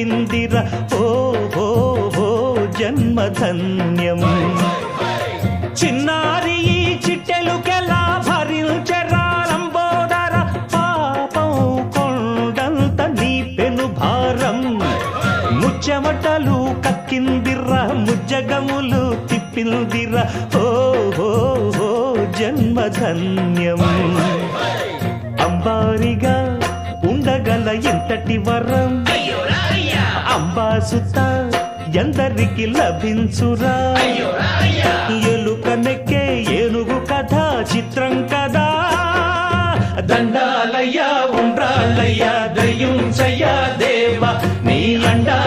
తిప్పిందిర ఓ హో హో జన్మధన్యం చిన్నారి ఈ చిట్టెలుకెలా భరించరాలంబోదర పాపం కొండంత నీ పెను భారం ముచ్చెమటలు కక్కిందిర్ర ముజ్జగములు తిప్పిందిర ఓ హో హో జన్మధన్యం అంబారిగా ఉండగల ఎంతటి వరం అంబాసుత ఎందరికి లభించురా ఎలుకనెక్కే ఏనుగు కథ చిత్రం కదా దండాలయ్యా ఉండ్రాళ్ళయ్యా దయ్యుంచయ్యా దేవ నీ అండా